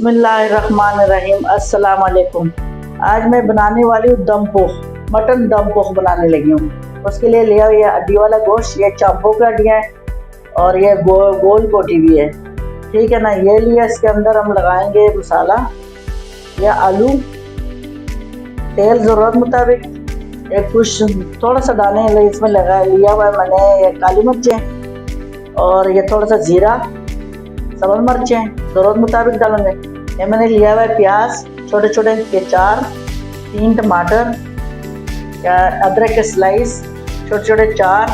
बिस्मिल्लाहिर्रहमानिर्रहीम। अस्सलाम वालेकुम। आज मैं बनाने वाली हूँ दम पोह, मटन दम पोह बनाने लगी हूँ। उसके लिए लिया ये हड्डी वाला गोश्त, ये चांपों की हड्डियाँ हैं और ये गोल बोटी भी है, ठीक है ना। ये लिया, इसके अंदर हम लगाएंगे मसाला, ये आलू, तेल ज़रूरत मुताबिक, एक कुछ थोड़ा सा दाने इसमें लगा लिया हुआ है मैंने, ये काली मिर्चें और ये थोड़ा सा ज़ीरा, सब्ज़ मिर्चें ज़रूरत मुताबिक डालेंगे। ये मैंने लिया हुआ है प्याज छोटे छोटे के 3 टमाटर, अदरक के स्लाइस छोटे छोटे 4,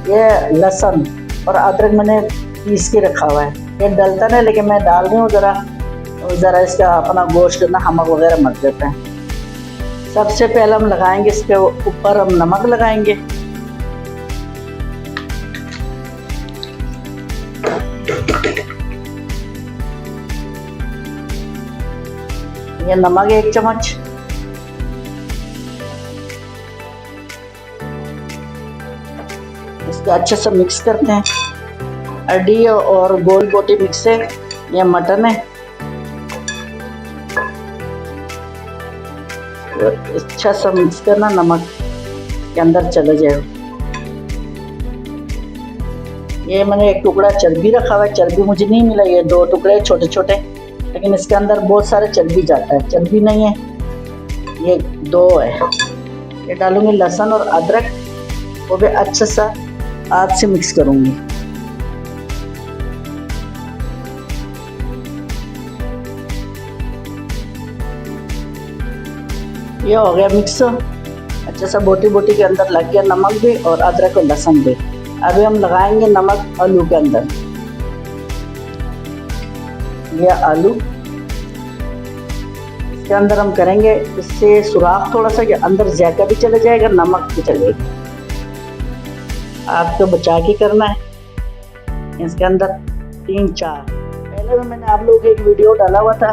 ये लहसुन और अदरक मैंने पीस के रखा हुआ है। ये डलता नहीं, लेकिन मैं डाल रही हूँ ज़रा इसका अपना गोश्त ना नमक वगैरह मर जाता है। सबसे पहले हम लगाएंगे इसके ऊपर हम नमक लगाएंगे। ये नमक 1 चम्मच, इसको अच्छे से मिक्स करते हैं। हड्डी और गोल बोटी मिक्स है, ये मटन है, अच्छा सा मिक्स करना, नमक के अंदर चले जाए। ये मैंने 1 टुकड़ा चर्बी रखा हुआ है, चर्बी मुझे नहीं मिला, ये 2 टुकड़े छोटे छोटे, लेकिन इसके अंदर बहुत सारे चर्बी जाता है, चर्बी नहीं है, ये 2 है। ये डालूंगी लहसुन और अदरक, वो भी अच्छे सा हाथ से मिक्स करूंगी। ये हो गया मिक्स, अच्छे सा बोटी के अंदर लग गया नमक भी और अदरक और लहसुन भी। अभी हम लगाएंगे नमक आलू के अंदर। ये आलू इसके अंदर हम करेंगे, इससे सुराख थोड़ा सा कि अंदर जायका भी चला जाएगा, नमक भी चलेगा। आपको बचा के करना है। इसके अंदर 3-4 पहले में मैंने आप लोगों को एक वीडियो डाला हुआ था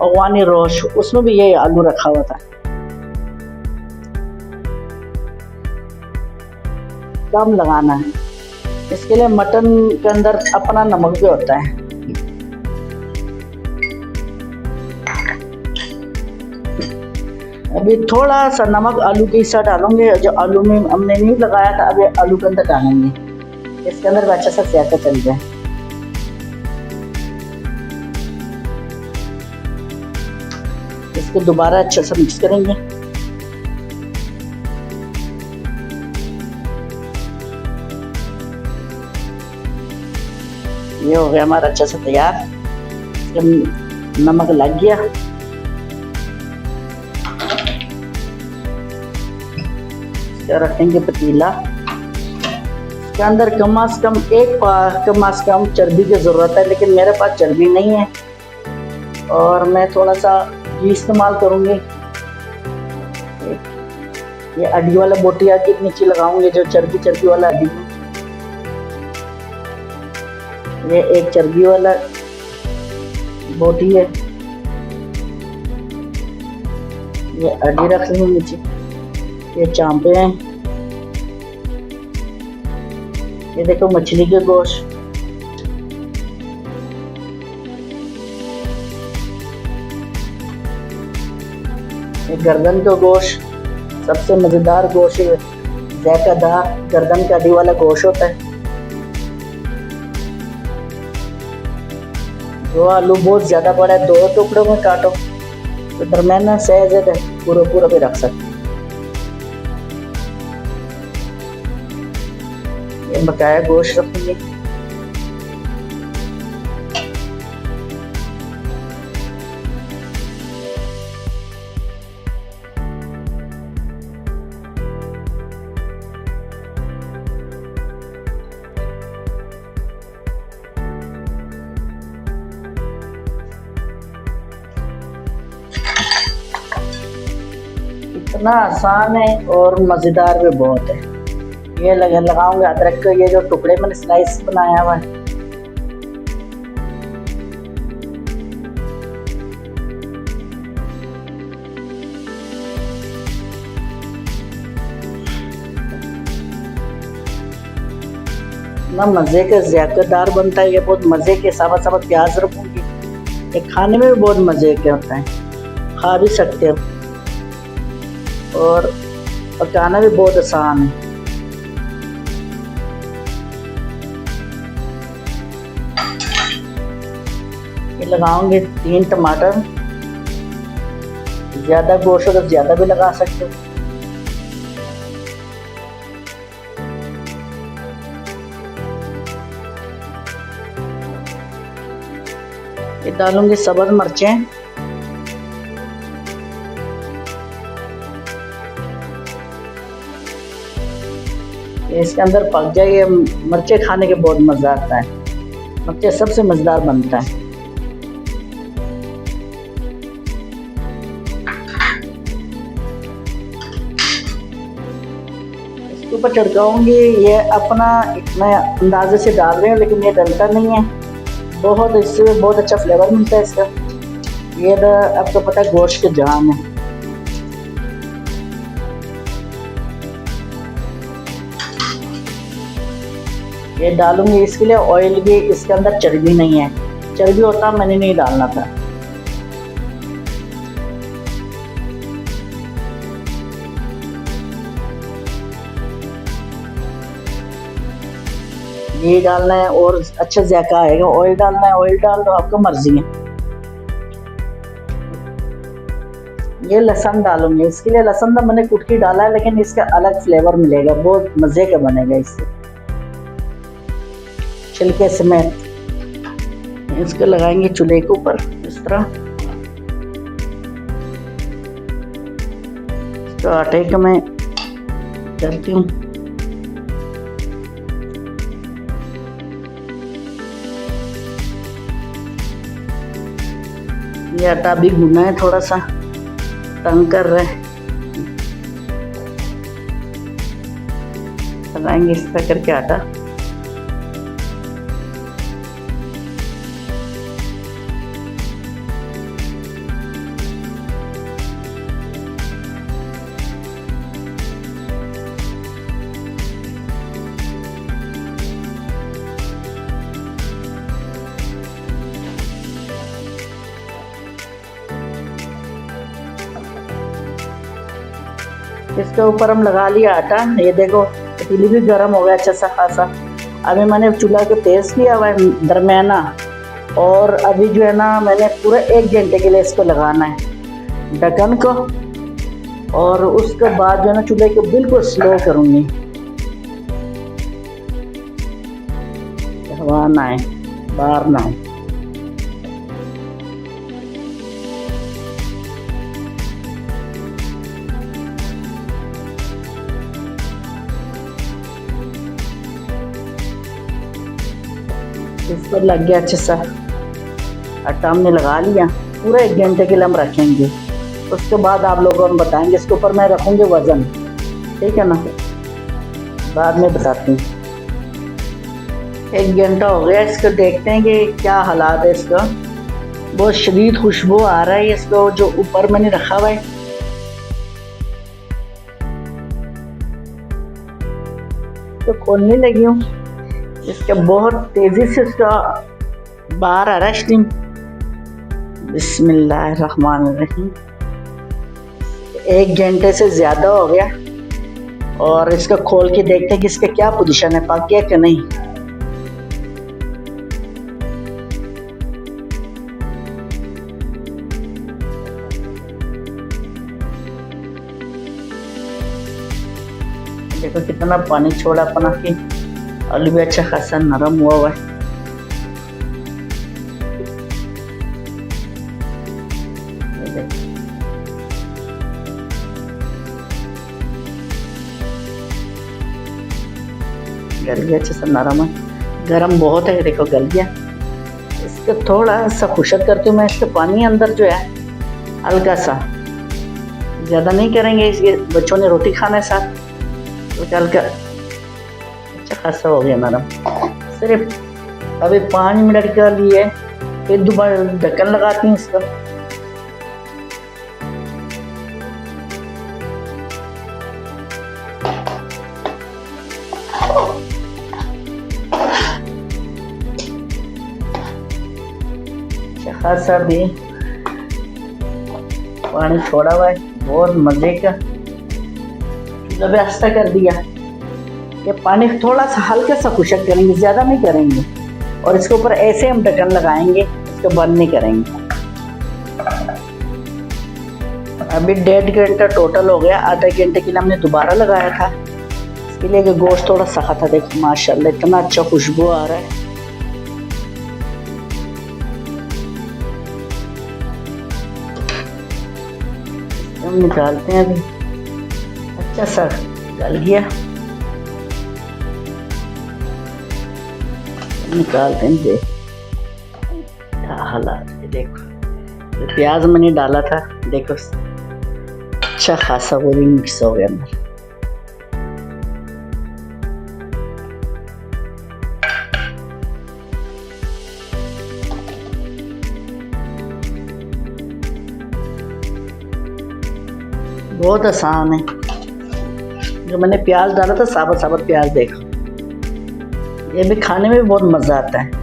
अवानी रोश, उसमें भी ये आलू रखा हुआ था। कम लगाना है, इसके लिए मटन के अंदर अपना नमक भी होता है। अभी थोड़ा सा नमक आलू के हिस्सा डालूंगे, जो आलू में हमने नहीं लगाया था अभी आलू के अंदर डालेंगे, इसके अंदर अच्छा सा जायका चल जाए। इसको दोबारा अच्छे से मिक्स करेंगे। ये हो गया हमारा अच्छा से तैयार, नमक लग गया। रखेंगे पतीला, इसके अंदर कम से कम चर्बी की ज़रूरत है, लेकिन मेरे पास चर्बी नहीं है और मैं थोड़ा सा घी इस्तेमाल करूँगी। ये हड्डी वाला बोटिया के नीचे लगाऊंगी, जो चर्बी वाला हड्डी है। ये एक चर्बी वाला बोटी है, ये हड्डी रख लूँ नीचे। ये चांपे हैं, ये देखो मछली के गोश्त, ये गर्दन का गोश्त, सबसे मज़ेदार गोश्त है, जायकादार गर्दन का हड्डी वाला गोश्त होता है। वो आलू बहुत ज़्यादा बड़ा है, 2 टुकड़ों में काटो, तो दरमियाना साइज़ है, पूरा भी रख सकते। ये बकाया गोश्त रखेंगे। इतना आसान है और मज़ेदार भी बहुत है। ये लगाऊंगे अदरक के, ये जो टुकड़े मैंने स्लाइस बनाया हुआ है, ना मज़े का ज़ायकेदार बनता है। ये बहुत मज़े के साबत प्याज रखूँगी ये खाने में भी बहुत मज़े के होते हैं, खा भी सकते हो और पकाना भी बहुत आसान है। ये लगाऊंगे 3 टमाटर, ज़्यादा गोश्त हो तो ज़्यादा भी लगा सकते हो। ये डालूंगी सब्ज़ मिर्चें, इसके अंदर पक जाए। ये मिर्चें खाने के बहुत मज़ा आता है, मिर्चें सबसे मज़ेदार बनता है। इसके ऊपर छिड़काऊंगी, ये अपना मैं अंदाजे से डाल रही हूँ, लेकिन ये डलता नहीं है बहुत, इससे बहुत अच्छा फ्लेवर मिलता है इसका। ये आपको पता है गोश्त के जान है। ये डालूंगी, इसके लिए ऑयल भी, इसके अंदर चर्बी नहीं है, चर्बी होता मैंने नहीं डालना था। ये डालना है और अच्छा जायका आएगा। ऑयल डालना है, ऑयल डाल दो, आपको मर्जी है। ये लहसुन डालूंगी, इसके लिए लहसुन तो मैंने कुटकी डाला है, लेकिन इसका अलग फ्लेवर मिलेगा, बहुत मज़े का बनेगा इससे, छिलके समेत। इसको लगाएंगे चूल्हे के ऊपर इस तरह। तो आटे का मैं करती हूँ, ये आटा भी भुना है, थोड़ा सा तंग कर रहे हैं। लगाएंगे इस तरह करके आटा। इसके ऊपर हम लगा लिया आटा। ये देखो पतीली भी गर्म हो गया अच्छा सा खासा। अभी मैंने चूल्हा को तेज़ किया हुआ है दरमियाना, और अभी जो है ना मैंने पूरा 1 घंटे के लिए इसको लगाना है ढक्कन को, और उसके बाद जो है ना चूल्हे को बिल्कुल स्लो करूँगी, हवा ना आए, बाहर ना आए। इस पर लग गया अच्छा सा आटा, हमने लगा लिया। पूरा 1 घंटे के लिए हम रखेंगे, उसके बाद आप लोगों को बताएंगे। इसके ऊपर मैं रखूँगी वज़न, ठीक है ना, बाद में बताती हूँ। 1 घंटा हो गया, इसको देखते हैं कि क्या हालात है इसका। बहुत शदीद खुशबू आ रहा है इसको, जो ऊपर मैंने रखा हुआ है। तो खोलने लगी हूँ, इसका बहुत तेज़ी से इसका बाहर आ रहा है स्टीम। बिस्मिल्लाहिर्रहमानिर्रहीम। 1 घंटे से ज़्यादा हो गया, और इसका खोल के देखते हैं कि इसका क्या पोजीशन है, पक गया कि नहीं। देखो कितना पानी छोड़ा अपना कि आलू भी अच्छा खासा नरम हुआ है। गल गया अच्छा सा नरम है, गरम बहुत है, देखो गल गया। इसको थोड़ा सा खुशक करती हूँ मैं। इसके पानी अंदर जो है हल्का सा, ज़्यादा नहीं करेंगे, इसके बच्चों ने रोटी खाना है साथ, तो हल्का अच्छा खासा हो गया नरम। सिर्फ अभी 5 मिनट के लिए फिर दोबारा ढक्कन लगाती हूँ इसका। अच्छा खासा भी पानी छोड़ा हुआ है, बहुत मज़े का। चूल्हा भी आस्ता कर दिया। ये पानी थोड़ा सा हल्का सा खुशक करेंगे, ज़्यादा नहीं करेंगे। और इसके ऊपर ऐसे हम ढक्कन लगाएंगे, इसको बंद नहीं करेंगे। अभी 1.5 घंटा टोटल हो गया। आधा घंटे के लिए हमने दोबारा लगाया था, इसके लिए कि गोश्त थोड़ा सखा था। देखो माशाल्लाह इतना अच्छा खुशबू आ रहा है। हम निकालते हैं अभी। अच्छा सा गल गया, निकालते हैं। देख क्या हालात है, देखो प्याज मैंने डाला था, देखो अच्छा खासा वो भी मिक्स हो गया अंदर। बहुत आसान है। जो मैंने प्याज डाला था, साबुत साबुत प्याज, देखो ये भी खाने में भी बहुत मज़ा आता है।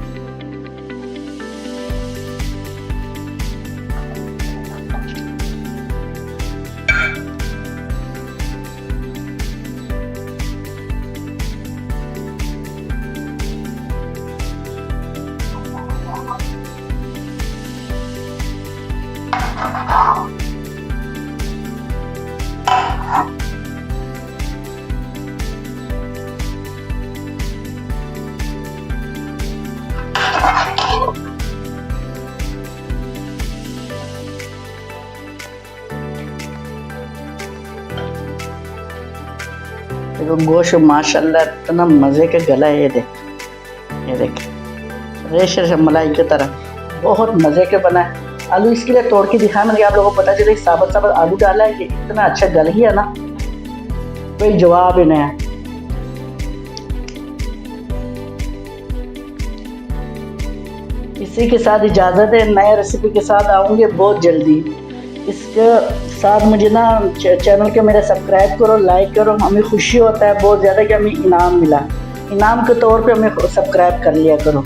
देखो गोश्त माशाल्लाह इतना मज़े का गला है। ये देख रेशे रेशे मलाई की तरह बहुत मज़े के बना है। आलू इसके लिए तोड़ के दिखाया मैंने, आप लोगों को पता चले साबुत साबुत आलू डाला है कि इतना अच्छा गल गया ना, कोई जवाब ही नहीं है। इसी के साथ इजाज़त है, नए रेसिपी के साथ आऊँगे बहुत जल्दी। इसके साथ मुझे ना चैनल के मेरा सब्सक्राइब करो, लाइक करो। हमें खुशी होता है बहुत ज़्यादा कि हमें इनाम मिला। इनाम के तौर पे हमें सब्सक्राइब कर लिया करो।